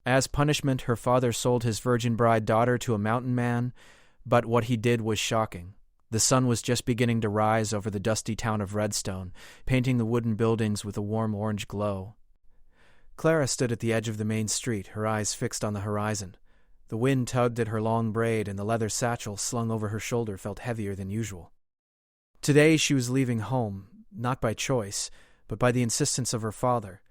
As punishment, her father sold his virgin bride daughter to a mountain man, but what he did was shocking. The sun was just beginning to rise over the dusty town of Redstone, painting the wooden buildings with a warm orange glow. Clara stood at the edge of the main street, her eyes fixed on the horizon. The wind tugged at her long braid, and the leather satchel slung over her shoulder felt heavier than usual. Today she was leaving home, not by choice, but by the insistence of her father.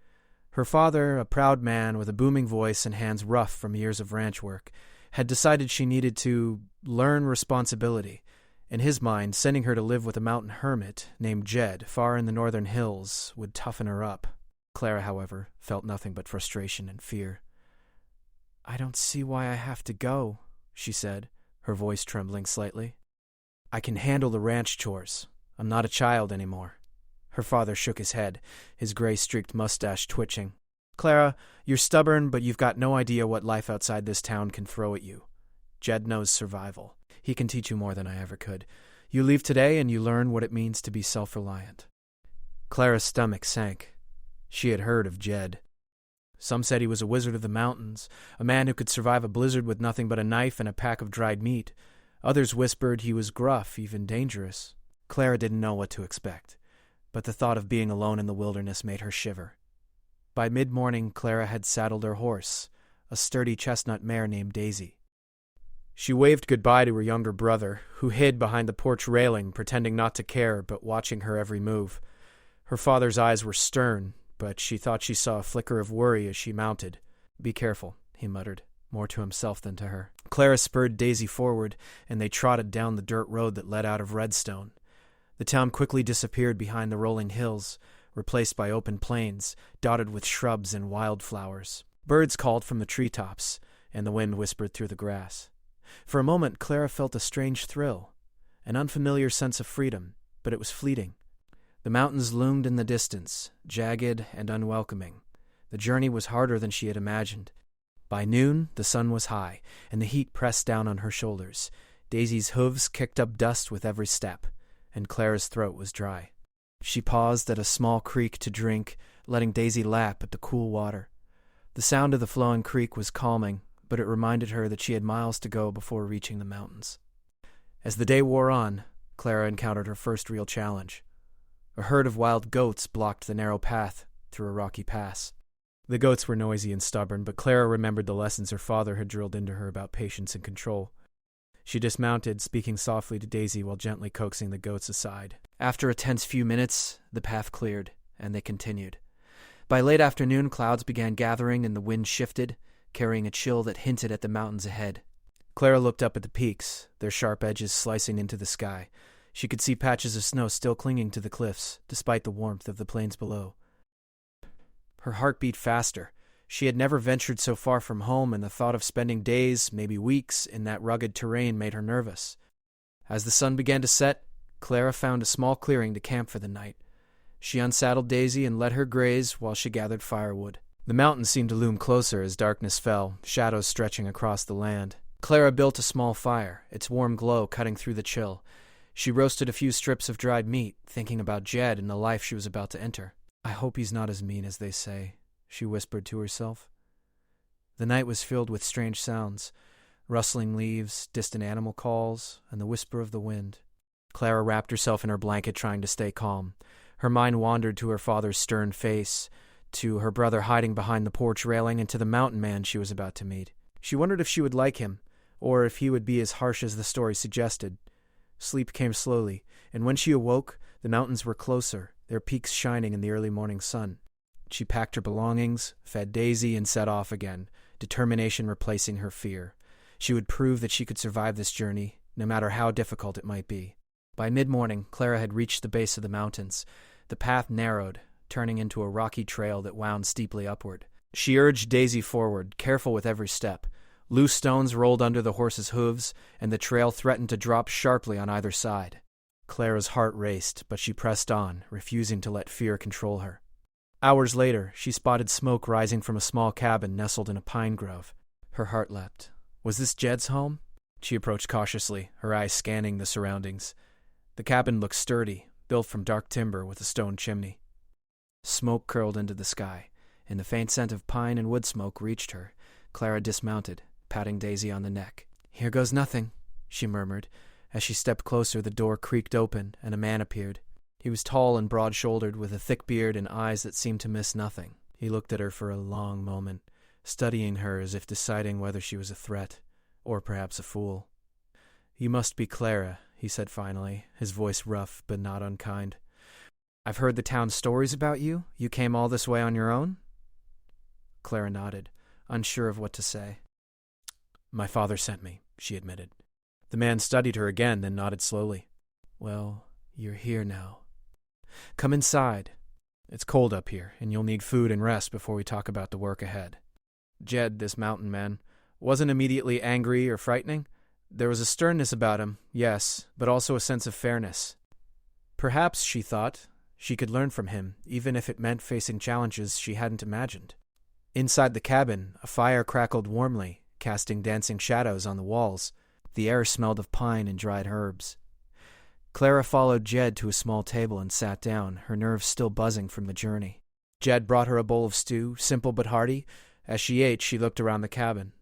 Her father, a proud man with a booming voice and hands rough from years of ranch work, had decided she needed to learn responsibility. In his mind, sending her to live with a mountain hermit named Jed far in the northern hills would toughen her up. Clara, however, felt nothing but frustration and fear. "I don't see why I have to go," she said, her voice trembling slightly. "I can handle the ranch chores. I'm not a child anymore." Her father shook his head, his gray-streaked mustache twitching. "Clara, you're stubborn, but you've got no idea what life outside this town can throw at you. Jed knows survival. He can teach you more than I ever could. You leave today and you learn what it means to be self-reliant." Clara's stomach sank. She had heard of Jed. Some said he was a wizard of the mountains, a man who could survive a blizzard with nothing but a knife and a pack of dried meat. Others whispered he was gruff, even dangerous. Clara didn't know what to expect, but the thought of being alone in the wilderness made her shiver. By mid-morning, Clara had saddled her horse, a sturdy chestnut mare named Daisy. She waved goodbye to her younger brother, who hid behind the porch railing, pretending not to care, but watching her every move. Her father's eyes were stern, but she thought she saw a flicker of worry as she mounted. "Be careful," he muttered, more to himself than to her. Clara spurred Daisy forward, and they trotted down the dirt road that led out of Redstone. The town quickly disappeared behind the rolling hills, replaced by open plains, dotted with shrubs and wildflowers. Birds called from the treetops, and the wind whispered through the grass. For a moment, Clara felt a strange thrill, an unfamiliar sense of freedom, but it was fleeting. The mountains loomed in the distance, jagged and unwelcoming. The journey was harder than she had imagined. By noon, the sun was high, and the heat pressed down on her shoulders. Daisy's hooves kicked up dust with every step, and Clara's throat was dry. She paused at a small creek to drink, letting Daisy lap at the cool water. The sound of the flowing creek was calming, but it reminded her that she had miles to go before reaching the mountains. As the day wore on, Clara encountered her first real challenge. A herd of wild goats blocked the narrow path through a rocky pass. The goats were noisy and stubborn, but Clara remembered the lessons her father had drilled into her about patience and control. She dismounted, speaking softly to Daisy while gently coaxing the goats aside. After a tense few minutes, the path cleared, and they continued. By late afternoon, clouds began gathering and the wind shifted, carrying a chill that hinted at the mountains ahead. Clara looked up at the peaks, their sharp edges slicing into the sky. She could see patches of snow still clinging to the cliffs, despite the warmth of the plains below. Her heart beat faster. She had never ventured so far from home, and the thought of spending days, maybe weeks, in that rugged terrain made her nervous. As the sun began to set, Clara found a small clearing to camp for the night. She unsaddled Daisy and let her graze while she gathered firewood. The mountains seemed to loom closer as darkness fell, shadows stretching across the land. Clara built a small fire, its warm glow cutting through the chill. She roasted a few strips of dried meat, thinking about Jed and the life she was about to enter. "I hope he's not as mean as they say," she whispered to herself. The night was filled with strange sounds, rustling leaves, distant animal calls, and the whisper of the wind. Clara wrapped herself in her blanket, trying to stay calm. Her mind wandered to her father's stern face, to her brother hiding behind the porch railing, and to the mountain man she was about to meet. She wondered if she would like him, or if he would be as harsh as the story suggested. Sleep came slowly, and when she awoke, the mountains were closer, their peaks shining in the early morning sun. She packed her belongings, fed Daisy, and set off again, determination replacing her fear. She would prove that she could survive this journey, no matter how difficult it might be. By mid-morning, Clara had reached the base of the mountains. The path narrowed, turning into a rocky trail that wound steeply upward. She urged Daisy forward, careful with every step. Loose stones rolled under the horse's hooves, and the trail threatened to drop sharply on either side. Clara's heart raced, but she pressed on, refusing to let fear control her. Hours later, she spotted smoke rising from a small cabin nestled in a pine grove. Her heart leapt. Was this Jed's home? She approached cautiously, her eyes scanning the surroundings. The cabin looked sturdy, built from dark timber with a stone chimney. Smoke curled into the sky, and the faint scent of pine and wood smoke reached her, Clara dismounted, patting Daisy on the neck. "Here goes nothing," she murmured. As she stepped closer, the door creaked open, and a man appeared. He was tall and broad-shouldered, with a thick beard and eyes that seemed to miss nothing. He looked at her for a long moment, studying her as if deciding whether she was a threat, or perhaps a fool. "You must be Clara," he said finally, his voice rough but not unkind. "I've heard the town's stories about you. You came all this way on your own?" Clara nodded, unsure of what to say. "My father sent me," she admitted. The man studied her again, then nodded slowly. "Well, you're here now. Come inside. It's cold up here, and you'll need food and rest before we talk about the work ahead." Jed, this mountain man, wasn't immediately angry or frightening. There was a sternness about him, yes, but also a sense of fairness. Perhaps, she thought, she could learn from him, even if it meant facing challenges she hadn't imagined. Inside the cabin, a fire crackled warmly, casting dancing shadows on the walls. The air smelled of pine and dried herbs. Clara followed Jed to a small table and sat down, her nerves still buzzing from the journey. Jed brought her a bowl of stew, simple but hearty. As she ate, she looked around the cabin.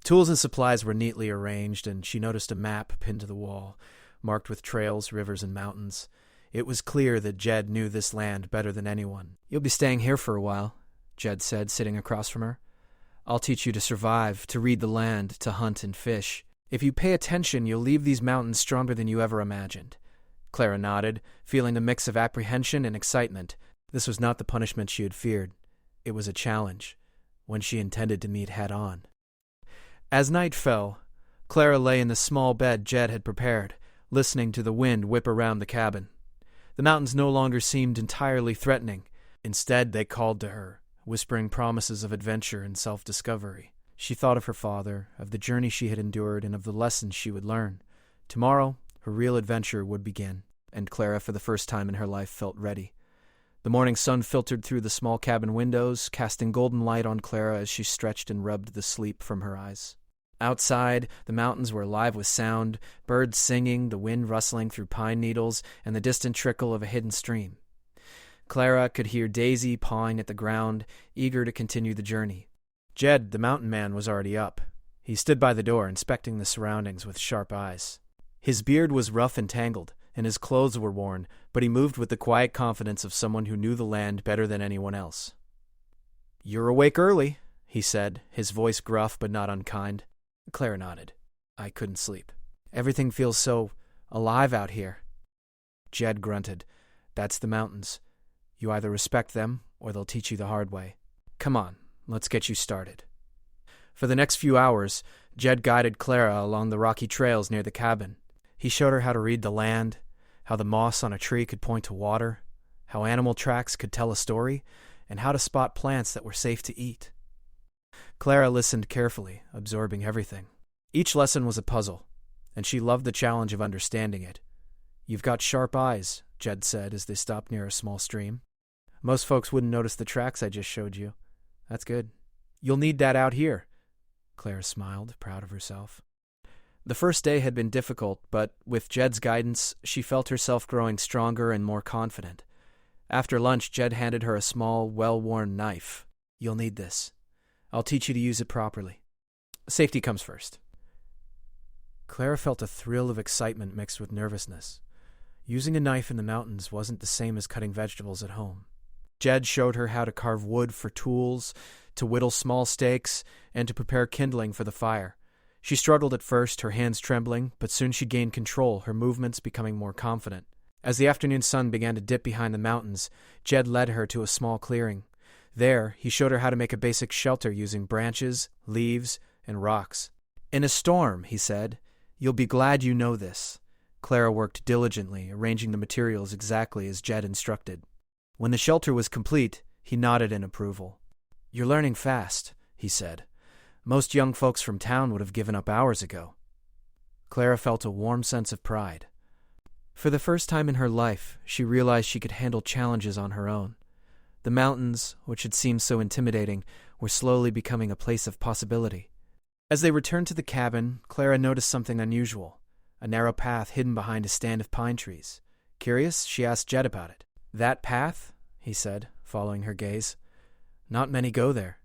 Tools and supplies were neatly arranged, and she noticed a map pinned to the wall, marked with trails, rivers, and mountains. It was clear that Jed knew this land better than anyone. "You'll be staying here for a while," Jed said, sitting across from her. "I'll teach you to survive, to read the land, to hunt and fish. If you pay attention, you'll leave these mountains stronger than you ever imagined." Clara nodded, feeling a mix of apprehension and excitement. This was not the punishment she had feared. It was a challenge, one she intended to meet head-on. As night fell, Clara lay in the small bed Jed had prepared, listening to the wind whip around the cabin. The mountains no longer seemed entirely threatening. Instead, they called to her, whispering promises of adventure and self-discovery. She thought of her father, of the journey she had endured, and of the lessons she would learn. Tomorrow, her real adventure would begin, and Clara, for the first time in her life, felt ready. The morning sun filtered through the small cabin windows, casting golden light on Clara as she stretched and rubbed the sleep from her eyes. Outside, the mountains were alive with sound, birds singing, the wind rustling through pine needles, and the distant trickle of a hidden stream. Clara could hear Daisy pawing at the ground, eager to continue the journey. Jed, the mountain man, was already up. He stood by the door, inspecting the surroundings with sharp eyes. His beard was rough and tangled, and his clothes were worn, but he moved with the quiet confidence of someone who knew the land better than anyone else. "You're awake early," he said, his voice gruff but not unkind. Clara nodded. "I couldn't sleep. Everything feels so alive out here." Jed grunted. "That's the mountains. You either respect them, or they'll teach you the hard way. Come on, let's get you started." For the next few hours, Jed guided Clara along the rocky trails near the cabin. He showed her how to read the land, how the moss on a tree could point to water, how animal tracks could tell a story, and how to spot plants that were safe to eat. Clara listened carefully, absorbing everything. Each lesson was a puzzle, and she loved the challenge of understanding it. "You've got sharp eyes," Jed said as they stopped near a small stream. "Most folks wouldn't notice the tracks I just showed you. That's good. You'll need that out here." Clara smiled, proud of herself. The first day had been difficult, but with Jed's guidance, she felt herself growing stronger and more confident. After lunch, Jed handed her a small, well-worn knife. "You'll need this. I'll teach you to use it properly. Safety comes first." Clara felt a thrill of excitement mixed with nervousness. Using a knife in the mountains wasn't the same as cutting vegetables at home. Jed showed her how to carve wood for tools, to whittle small stakes, and to prepare kindling for the fire. She struggled at first, her hands trembling, but soon she gained control, her movements becoming more confident. As the afternoon sun began to dip behind the mountains, Jed led her to a small clearing. There, he showed her how to make a basic shelter using branches, leaves, and rocks. "In a storm," he said, "you'll be glad you know this." Clara worked diligently, arranging the materials exactly as Jed instructed. When the shelter was complete, he nodded in approval. "You're learning fast," he said. "Most young folks from town would have given up hours ago." Clara felt a warm sense of pride. For the first time in her life, she realized she could handle challenges on her own. The mountains, which had seemed so intimidating, were slowly becoming a place of possibility. As they returned to the cabin, Clara noticed something unusual, a narrow path hidden behind a stand of pine trees. Curious, she asked Jed about it. "That path?" he said, following her gaze. "Not many go there.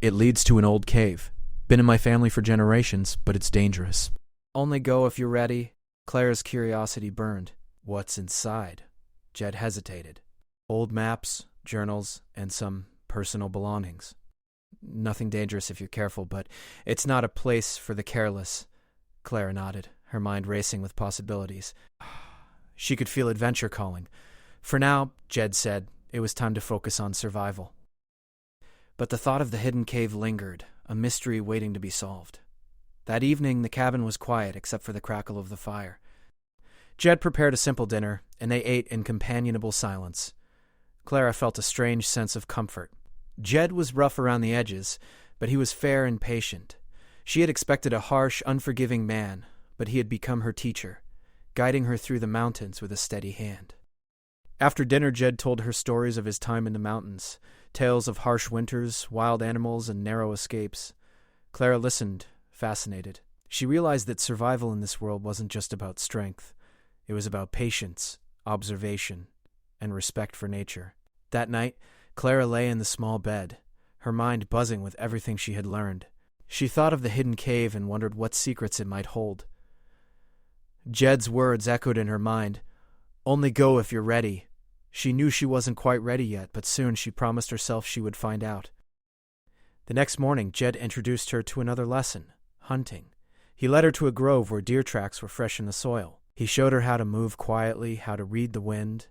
It leads to an old cave, Been in my family for generations, but it's dangerous. Only go if you're ready. Clara's curiosity burned. What's inside? Jed hesitated. Old maps, journals, and some personal belongings. Nothing dangerous if you're careful, but it's not a place for the careless. Clara nodded, her mind racing with possibilities. She could feel adventure calling. For now, Jed said, it was time to focus on survival. But the thought of the hidden cave lingered, a mystery waiting to be solved. That evening, the cabin was quiet except for the crackle of the fire. Jed prepared a simple dinner, and they ate in companionable silence. Clara felt a strange sense of comfort. Jed was rough around the edges, but he was fair and patient. She had expected a harsh, unforgiving man, but he had become her teacher, guiding her through the mountains with a steady hand. After dinner, Jed told her stories of his time in the mountains, tales of harsh winters, wild animals, and narrow escapes. Clara listened, fascinated. She realized that survival in this world wasn't just about strength. It was about patience, observation, and respect for nature. That night, Clara lay in the small bed, her mind buzzing with everything she had learned. She thought of the hidden cave and wondered what secrets it might hold. Jed's words echoed in her mind. Only go if you're ready. She knew she wasn't quite ready yet, but soon she promised herself she would find out. The next morning, Jed introduced her to another lesson, hunting. He led her to a grove where deer tracks were fresh in the soil. He showed her how to move quietly, how to read the wind,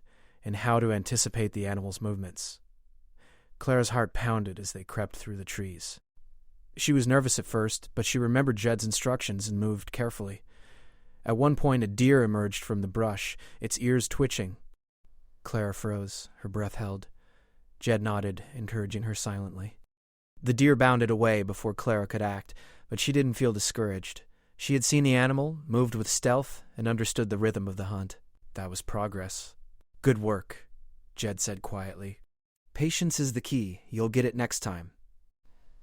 and how to anticipate the animal's movements. Clara's heart pounded as they crept through the trees. She was nervous at first, but she remembered Jed's instructions and moved carefully. At one point, a deer emerged from the brush, its ears twitching. Clara froze, her breath held. Jed nodded, encouraging her silently. The deer bounded away before Clara could act, but she didn't feel discouraged. She had seen the animal, moved with stealth, and understood the rhythm of the hunt. That was progress. Good work, Jed said quietly. Patience is the key. You'll get it next time.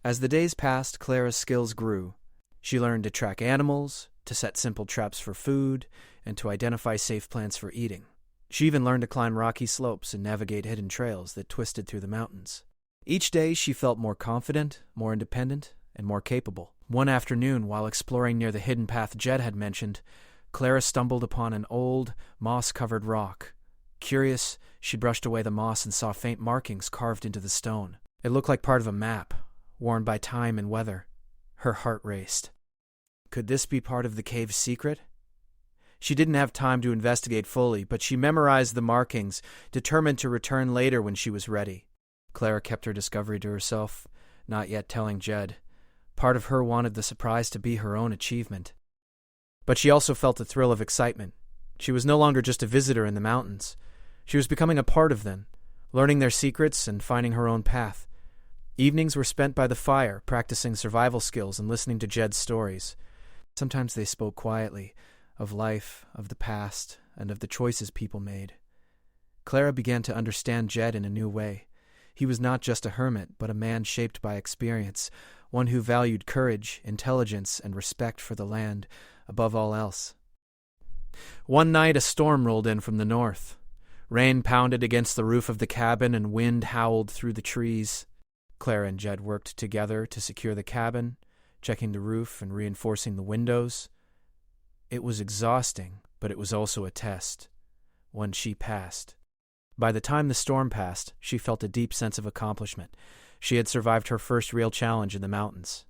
As the days passed, Clara's skills grew. She learned to track animals, to set simple traps for food, and to identify safe plants for eating. She even learned to climb rocky slopes and navigate hidden trails that twisted through the mountains. Each day, she felt more confident, more independent, and more capable. One afternoon, while exploring near the hidden path Jed had mentioned, Clara stumbled upon an old, moss-covered rock. Curious, she brushed away the moss and saw faint markings carved into the stone. It looked like part of a map, worn by time and weather. Her heart raced. Could this be part of the cave's secret? She didn't have time to investigate fully, but she memorized the markings, determined to return later when she was ready. Clara kept her discovery to herself, not yet telling Jed. Part of her wanted the surprise to be her own achievement. But she also felt a thrill of excitement. She was no longer just a visitor in the mountains. She was becoming a part of them, learning their secrets and finding her own path. Evenings were spent by the fire, practicing survival skills and listening to Jed's stories. Sometimes they spoke quietly, of life, of the past, and of the choices people made. Clara began to understand Jed in a new way. He was not just a hermit, but a man shaped by experience, one who valued courage, intelligence, and respect for the land above all else. One night a storm rolled in from the north. Rain pounded against the roof of the cabin and wind howled through the trees. Clara and Jed worked together to secure the cabin, checking the roof and reinforcing the windows. It was exhausting, but it was also a test, one she passed. By the time the storm passed, she felt a deep sense of accomplishment. She had survived her first real challenge in the mountains.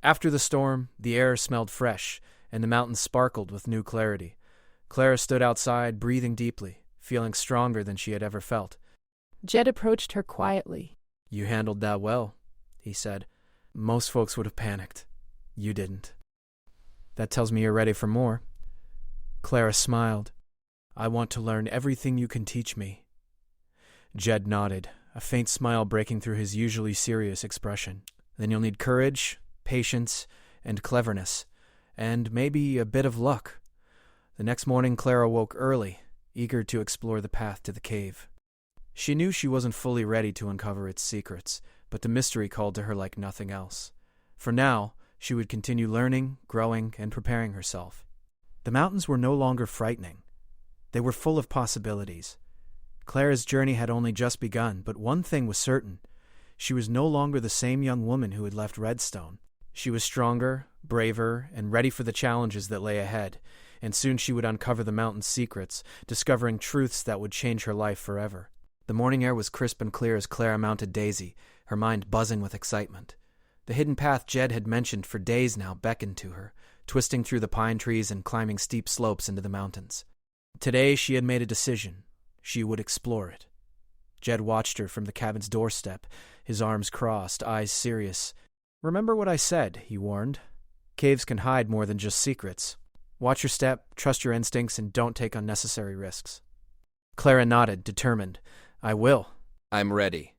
After the storm, the air smelled fresh, and the mountains sparkled with new clarity. Clara stood outside, breathing deeply, feeling stronger than she had ever felt. Jed approached her quietly. You handled that well, he said. Most folks would have panicked. You didn't. That tells me you're ready for more. Clara smiled. I want to learn everything you can teach me. Jed nodded, a faint smile breaking through his usually serious expression. Then you'll need courage, patience, and cleverness, and maybe a bit of luck. The next morning, Clara woke early, eager to explore the path to the cave. She knew she wasn't fully ready to uncover its secrets, but the mystery called to her like nothing else. For now, she would continue learning, growing, and preparing herself. The mountains were no longer frightening. They were full of possibilities. Clara's journey had only just begun, but one thing was certain. She was no longer the same young woman who had left Redstone. She was stronger, braver, and ready for the challenges that lay ahead, and soon she would uncover the mountain's secrets, discovering truths that would change her life forever. The morning air was crisp and clear as Clara mounted Daisy, her mind buzzing with excitement. The hidden path Jed had mentioned for days now beckoned to her, twisting through the pine trees and climbing steep slopes into the mountains. Today she had made a decision. She would explore it. Jed watched her from the cabin's doorstep, his arms crossed, eyes serious. "Remember what I said," he warned. "Caves can hide more than just secrets. Watch your step, trust your instincts, and don't take unnecessary risks." Clara nodded, determined. "I will." "I'm ready."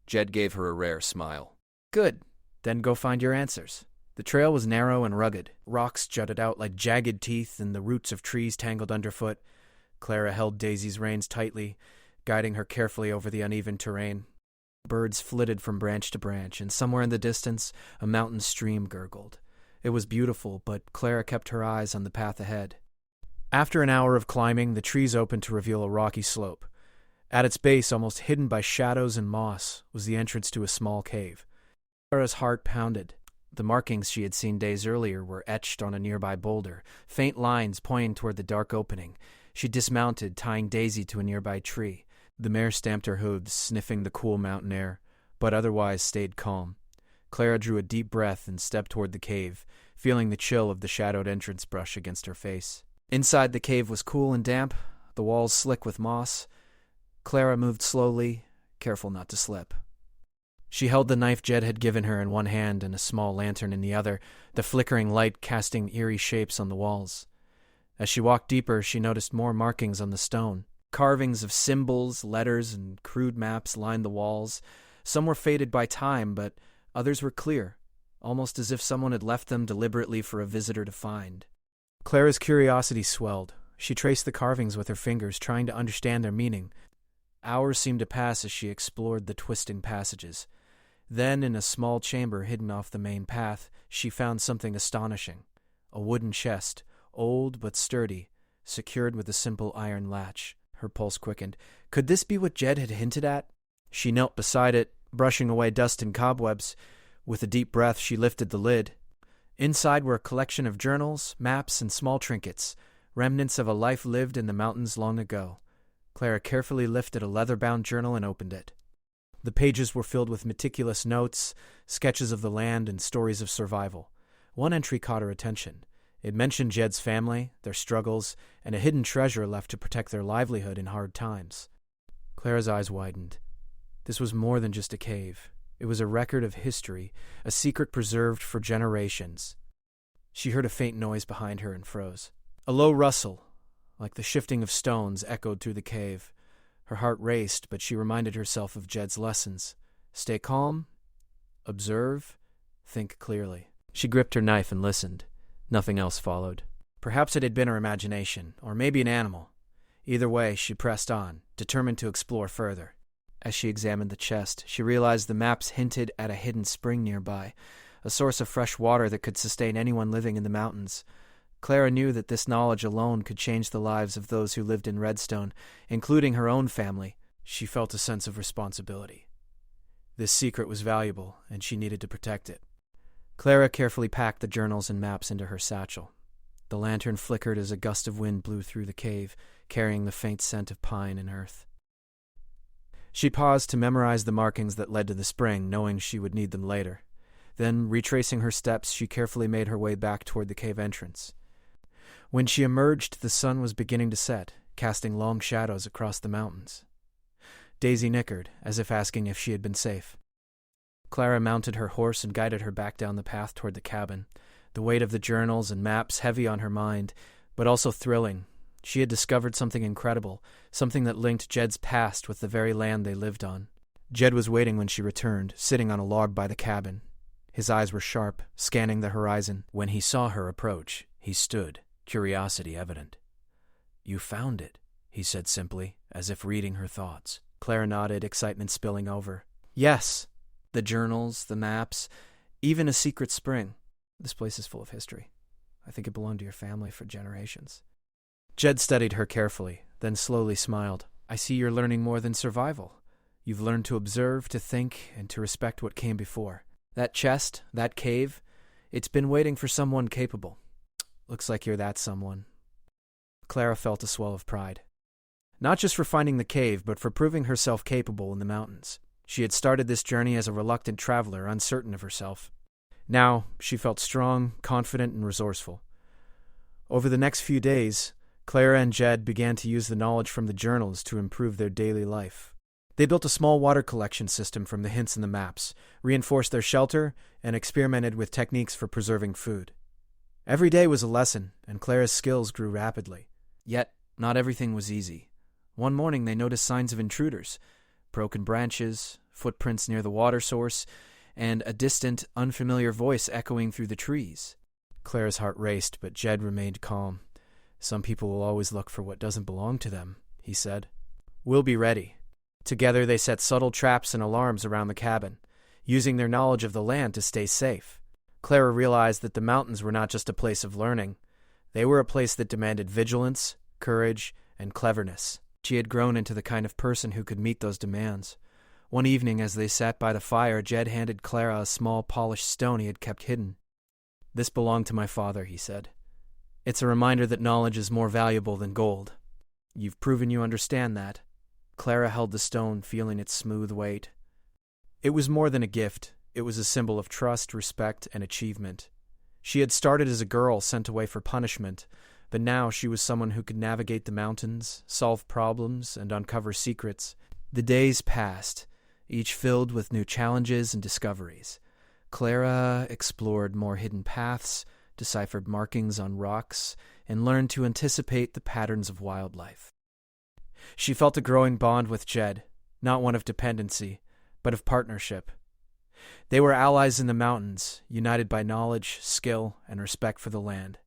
Jed gave her a rare smile. "Good. Then go find your answers." The trail was narrow and rugged. Rocks jutted out like jagged teeth, and the roots of trees tangled underfoot. Clara held Daisy's reins tightly, guiding her carefully over the uneven terrain. Birds flitted from branch to branch, and somewhere in the distance, a mountain stream gurgled. It was beautiful, but Clara kept her eyes on the path ahead. After an hour of climbing, the trees opened to reveal a rocky slope. At its base, almost hidden by shadows and moss, was the entrance to a small cave. Clara's heart pounded. The markings she had seen days earlier were etched on a nearby boulder, faint lines pointing toward the dark opening. She dismounted, tying Daisy to a nearby tree. The mare stamped her hooves, sniffing the cool mountain air, but otherwise stayed calm. Clara drew a deep breath and stepped toward the cave, feeling the chill of the shadowed entrance brush against her face. Inside the cave was cool and damp, the walls slick with moss. Clara moved slowly, careful not to slip. She held the knife Jed had given her in one hand and a small lantern in the other, the flickering light casting eerie shapes on the walls. As she walked deeper, she noticed more markings on the stone. Carvings of symbols, letters, and crude maps lined the walls. Some were faded by time, but others were clear, almost as if someone had left them deliberately for a visitor to find. Clara's curiosity swelled. She traced the carvings with her fingers, trying to understand their meaning. Hours seemed to pass as she explored the twisting passages. Then, in a small chamber hidden off the main path, she found something astonishing. A wooden chest, old but sturdy, secured with a simple iron latch. Her pulse quickened. Could this be what Jed had hinted at? She knelt beside it, brushing away dust and cobwebs. With a deep breath, she lifted the lid. Inside were a collection of journals, maps, and small trinkets, remnants of a life lived in the mountains long ago. Clara carefully lifted a leather-bound journal and opened it. The pages were filled with meticulous notes, sketches of the land, and stories of survival. One entry caught her attention. It mentioned Jed's family, their struggles, and a hidden treasure left to protect their livelihood in hard times. Clara's eyes widened. This was more than just a cave. It was a record of history, a secret preserved for generations. She heard a faint noise behind her and froze. A low rustle, like the shifting of stones, echoed through the cave. Her heart raced, but she reminded herself of Jed's lessons. Stay calm, observe, think clearly. She gripped her knife and listened. Nothing else followed. Perhaps it had been her imagination, or maybe an animal. Either way, she pressed on, determined to explore further. As she examined the chest, she realized the maps hinted at a hidden spring nearby, a source of fresh water that could sustain anyone living in the mountains. Clara knew that this knowledge alone could change the lives of those who lived in Redstone, including her own family. She felt a sense of responsibility. This secret was valuable, and she needed to protect it. Clara carefully packed the journals and maps into her satchel. The lantern flickered as a gust of wind blew through the cave, carrying the faint scent of pine and earth. She paused to memorize the markings that led to the spring, knowing she would need them later. Then, retracing her steps, she carefully made her way back toward the cave entrance. When she emerged, the sun was beginning to set, casting long shadows across the mountains. Daisy nickered, as if asking if she had been safe. Clara mounted her horse and guided her back down the path toward the cabin, the weight of the journals and maps heavy on her mind, but also thrilling. She had discovered something incredible, something that linked Jed's past with the very land they lived on. Jed was waiting when she returned, sitting on a log by the cabin. His eyes were sharp, scanning the horizon. When he saw her approach, he stood, curiosity evident. "You found it," he said simply, as if reading her thoughts. Clara nodded, excitement spilling over. "Yes. The journals, the maps, even a secret spring. This place is full of history. I think it belonged to your family for generations." Jed studied her carefully, then slowly smiled. "I see you're learning more than survival. You've learned to observe, to think, and to respect what came before. That chest, that cave, It's been waiting for someone capable. Looks like you're that someone. Clara felt a swell of pride. Not just for finding the cave, but for proving herself capable in the mountains. She had started this journey as a reluctant traveler, uncertain of herself. Now, she felt strong, confident, and resourceful. Over the next few days, Clara and Jed began to use the knowledge from the journals to improve their daily life. They built a small water collection system from the hints in the maps, reinforced their shelter, and experimented with techniques for preserving food. Every day was a lesson, and Clara's skills grew rapidly. Yet, not everything was easy. One morning they noticed signs of intruders, broken branches, footprints near the water source, and a distant, unfamiliar voice echoing through the trees. Clara's heart raced, but Jed remained calm. Some people will always look for what doesn't belong to them, he said. We'll be ready. Together they set subtle traps and alarms around the cabin, using their knowledge of the land to stay safe. Clara realized that the mountains were not just a place of learning. They were a place that demanded vigilance, courage, and cleverness. She had grown into the kind of person who could meet those demands. One evening, as they sat by the fire, Jed handed Clara a small polished stone he had kept hidden. This belonged to my father, he said. It's a reminder that knowledge is more valuable than gold. You've proven you understand that. Clara held the stone, feeling its smooth weight. It was more than a gift. It was a symbol of trust, respect, and achievement. She had started as a girl sent away for punishment, but now she was someone who could navigate the mountains, solve problems, and uncover secrets. The days passed, each filled with new challenges and discoveries. Clara explored more hidden paths, deciphered markings on rocks, and learned to anticipate the patterns of wildlife. She felt a growing bond with Jed, not one of dependency, but of partnership. They were allies in the mountains, united by knowledge, skill, and respect for the land.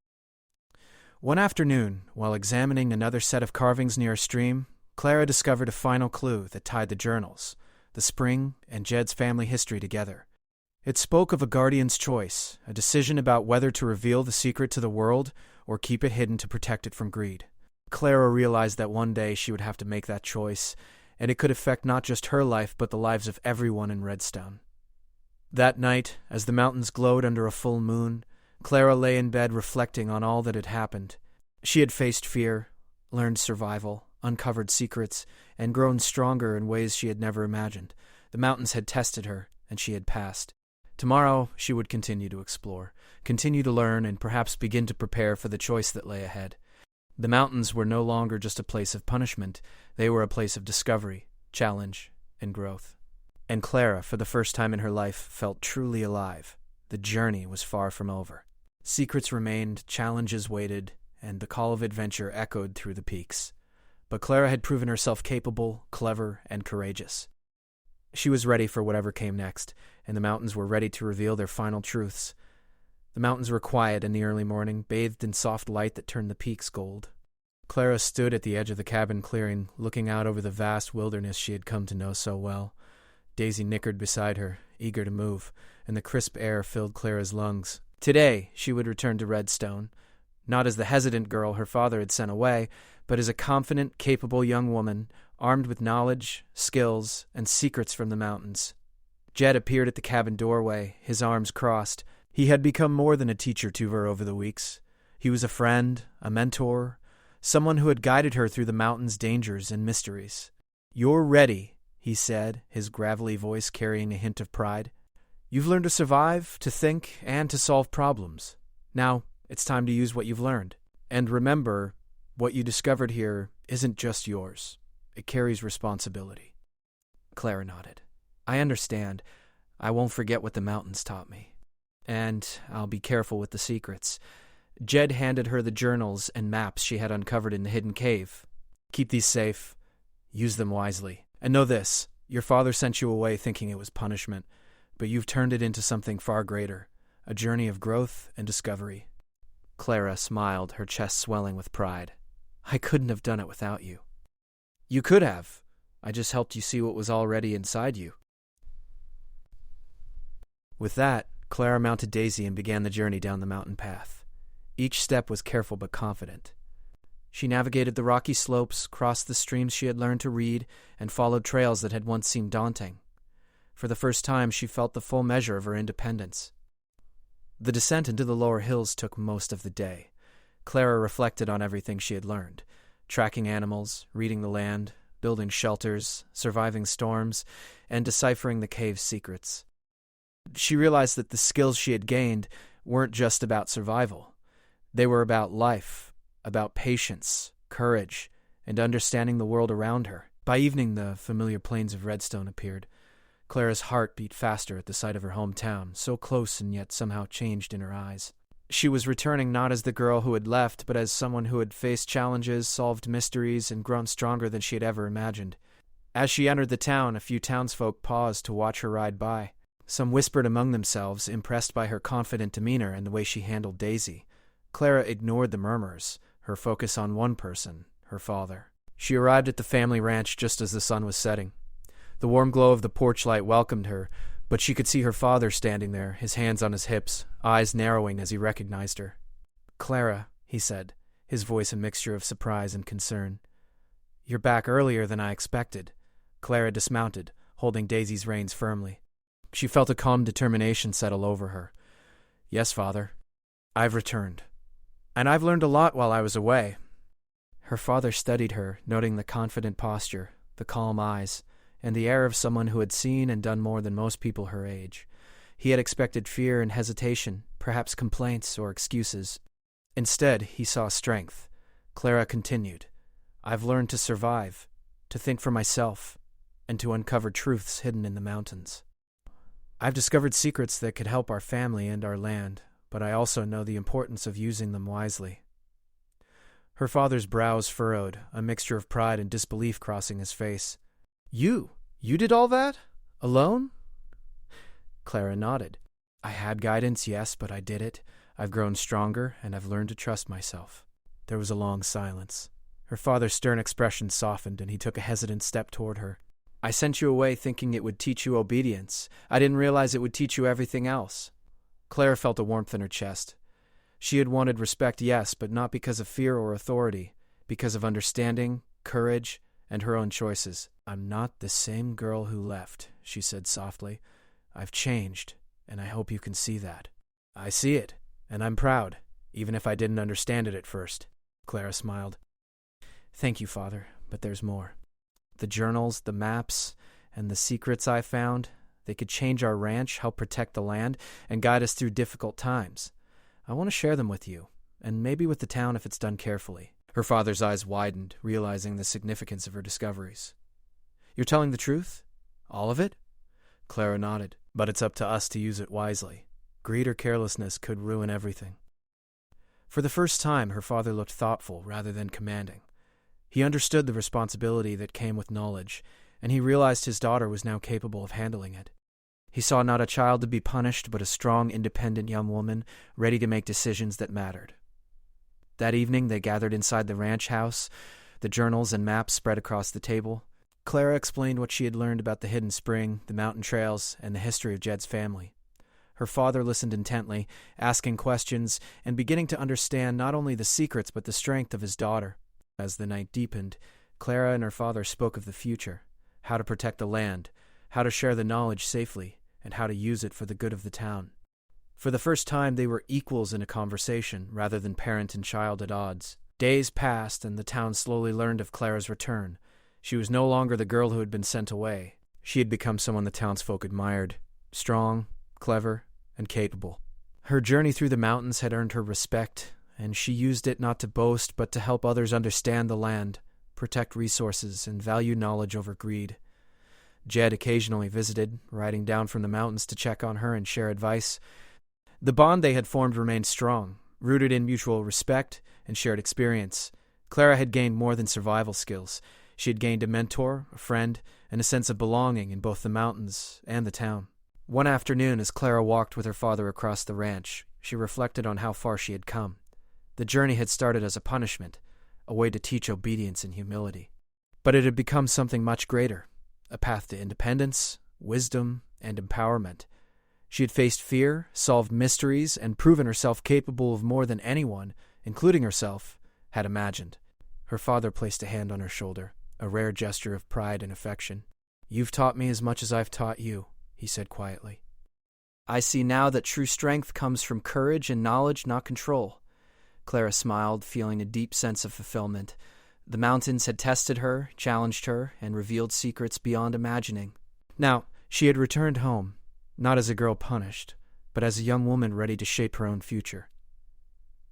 One afternoon, while examining another set of carvings near a stream, Clara discovered a final clue that tied the journals, the spring, and Jed's family history together. It spoke of a guardian's choice, a decision about whether to reveal the secret to the world or keep it hidden to protect it from greed. Clara realized that one day she would have to make that choice, and it could affect not just her life but the lives of everyone in Redstone. That night, as the mountains glowed under a full moon, Clara lay in bed reflecting on all that had happened. She had faced fear, learned survival, uncovered secrets, and grown stronger in ways she had never imagined. The mountains had tested her, and she had passed. Tomorrow, she would continue to explore, continue to learn, and perhaps begin to prepare for the choice that lay ahead. The mountains were no longer just a place of punishment. They were a place of discovery, challenge, and growth. And Clara, for the first time in her life, felt truly alive. The journey was far from over. Secrets remained, challenges waited, and the call of adventure echoed through the peaks. But Clara had proven herself capable, clever, and courageous. She was ready for whatever came next, and the mountains were ready to reveal their final truths. The mountains were quiet in the early morning, bathed in soft light that turned the peaks gold. Clara stood at the edge of the cabin clearing, looking out over the vast wilderness she had come to know so well. Daisy nickered beside her, eager to move, and the crisp air filled Clara's lungs. Today, she would return to Redstone, not as the hesitant girl her father had sent away, but as a confident, capable young woman, armed with knowledge, skills, and secrets from the mountains. Jed appeared at the cabin doorway, his arms crossed. He had become more than a teacher to her over the weeks. He was a friend, a mentor, someone who had guided her through the mountain's dangers and mysteries. "You're ready," he said, his gravelly voice carrying a hint of pride. "You've learned to survive, to think, and to solve problems. Now, it's time to use what you've learned. And remember, what you discovered here isn't just yours. It carries responsibility." Clara nodded. "I understand. I won't forget what the mountains taught me. And I'll be careful with the secrets." Jed handed her the journals and maps she had uncovered in the hidden cave. "Keep these safe. Use them wisely. And know this, your father sent you away thinking it was punishment, but you've turned it into something far greater, a journey of growth and discovery." Clara smiled, her chest swelling with pride. "I couldn't have done it without you." "You could have. I just helped you see what was already inside you." With that, Clara mounted Daisy and began the journey down the mountain path. Each step was careful but confident. She navigated the rocky slopes, crossed the streams she had learned to read, and followed trails that had once seemed daunting. For the first time, she felt the full measure of her independence. The descent into the lower hills took most of the day. Clara reflected on everything she had learned, tracking animals, reading the land, building shelters, surviving storms, and deciphering the cave's secrets. She realized that the skills she had gained weren't just about survival. They were about life, about patience, courage, and understanding the world around her. By evening, the familiar plains of Redstone appeared. Clara's heart beat faster at the sight of her hometown, so close and yet somehow changed in her eyes. She was returning not as the girl who had left, but as someone who had faced challenges, solved mysteries, and grown stronger than she had ever imagined. As she entered the town, a few townsfolk paused to watch her ride by. Some whispered among themselves, impressed by her confident demeanor and the way she handled Daisy. Clara ignored the murmurs, her focus on one person, her father. She arrived at the family ranch just as the sun was setting. The warm glow of the porch light welcomed her, but she could see her father standing there, his hands on his hips, eyes narrowing as he recognized her. "Clara," he said, his voice a mixture of surprise and concern. "You're back earlier than I expected." Clara dismounted, holding Daisy's reins firmly. She felt a calm determination settle over her. "Yes, Father. I've returned. And I've learned a lot while I was away." Her father studied her, noting the confident posture, the calm eyes, and the air of someone who had seen and done more than most people her age. He had expected fear and hesitation, perhaps complaints or excuses. Instead, he saw strength. Clara continued, "I've learned to survive, to think for myself, and to uncover truths hidden in the mountains. I've discovered secrets that could help our family and our land, but I also know the importance of using them wisely." Her father's brows furrowed, a mixture of pride and disbelief crossing his face. You did all that? Alone?" Clara nodded. "I had guidance, yes, but I did it. I've grown stronger, and I've learned to trust myself." There was a long silence. Her father's stern expression softened, and he took a hesitant step toward her. "I sent you away thinking it would teach you obedience. I didn't realize it would teach you everything else." Clara felt a warmth in her chest. She had wanted respect, yes, but not because of fear or authority, because of understanding, courage, and her own choices. "I'm not the same girl who left," she said softly. "I've changed, and I hope you can see that." "I see it, and I'm proud, even if I didn't understand it at first." Clara smiled. "Thank you, Father, but there's more. The journals, the maps, and the secrets I found, they could change our ranch, help protect the land, and guide us through difficult times. I want to share them with you, and maybe with the town if it's done carefully." Her father's eyes widened, realizing the significance of her discoveries. "You're telling the truth? All of it?" Clara nodded. "But it's up to us to use it wisely. Greed or carelessness could ruin everything." For the first time, her father looked thoughtful rather than commanding. He understood the responsibility that came with knowledge, and he realized his daughter was now capable of handling it. He saw not a child to be punished, but a strong, independent young woman, ready to make decisions that mattered. That evening, they gathered inside the ranch house, the journals and maps spread across the table. Clara explained what she had learned about the hidden spring, the mountain trails, and the history of Jed's family. Her father listened intently, asking questions, and beginning to understand not only the secrets but the strength of his daughter. As the night deepened, Clara and her father spoke of the future, how to protect the land, how to share the knowledge safely, and how to use it for the good of the town. For the first time, they were equals in a conversation, rather than parent and child at odds. Days passed, and the town slowly learned of Clara's return. She was no longer the girl who had been sent away. She had become someone the townsfolk admired, strong, clever, and capable. Her journey through the mountains had earned her respect, and she used it not to boast, but to help others understand the land, protect resources, and value knowledge over greed. Jed occasionally visited, riding down from the mountains to check on her and share advice. The bond they had formed remained strong, rooted in mutual respect and shared experience. Clara had gained more than survival skills. She had gained a mentor, a friend, and a sense of belonging in both the mountains and the town. One afternoon, as Clara walked with her father across the ranch, she reflected on how far she had come. The journey had started as a punishment, a way to teach obedience and humility. But it had become something much greater, a path to independence, wisdom, and empowerment. She had faced fear, solved mysteries, and proven herself capable of more than anyone, including herself, had imagined. Her father placed a hand on her shoulder, a rare gesture of pride and affection. "You've taught me as much as I've taught you," he said quietly. I see now that true strength comes from courage and knowledge, not control. Clara smiled, feeling a deep sense of fulfillment. The mountains had tested her, challenged her, and revealed secrets beyond imagining. Now, she had returned home, not as a girl punished, but as a young woman ready to shape her own future.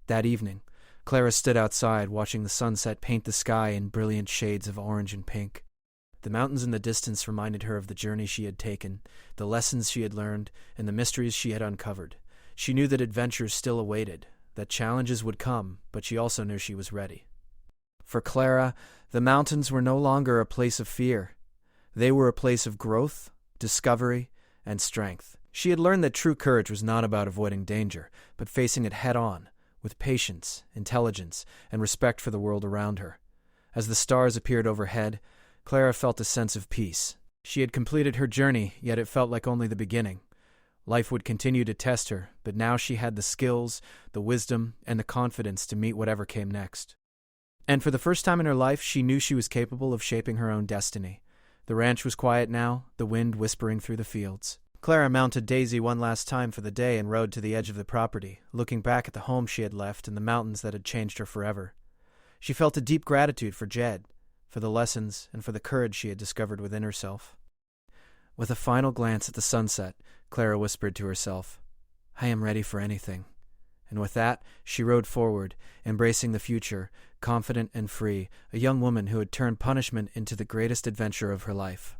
That evening, Clara stood outside watching the sunset paint the sky in brilliant shades of orange and pink. The mountains in the distance reminded her of the journey she had taken, the lessons she had learned, and the mysteries she had uncovered. She knew that adventures still awaited, that challenges would come, but she also knew she was ready. For Clara, the mountains were no longer a place of fear. They were a place of growth, discovery, and strength. She had learned that true courage was not about avoiding danger, but facing it head-on, with patience, intelligence, and respect for the world around her. As the stars appeared overhead, Clara felt a sense of peace. She had completed her journey, yet it felt like only the beginning. Life would continue to test her, but now she had the skills, the wisdom, and the confidence to meet whatever came next. And for the first time in her life, she knew she was capable of shaping her own destiny. The ranch was quiet now, the wind whispering through the fields. Clara mounted Daisy one last time for the day and rode to the edge of the property, looking back at the home she had left and the mountains that had changed her forever. She felt a deep gratitude for Jed, for the lessons, and for the courage she had discovered within herself. With a final glance at the sunset, Clara whispered to herself, "I am ready for anything." And with that, she rode forward, embracing the future, confident and free, a young woman who had turned punishment into the greatest adventure of her life.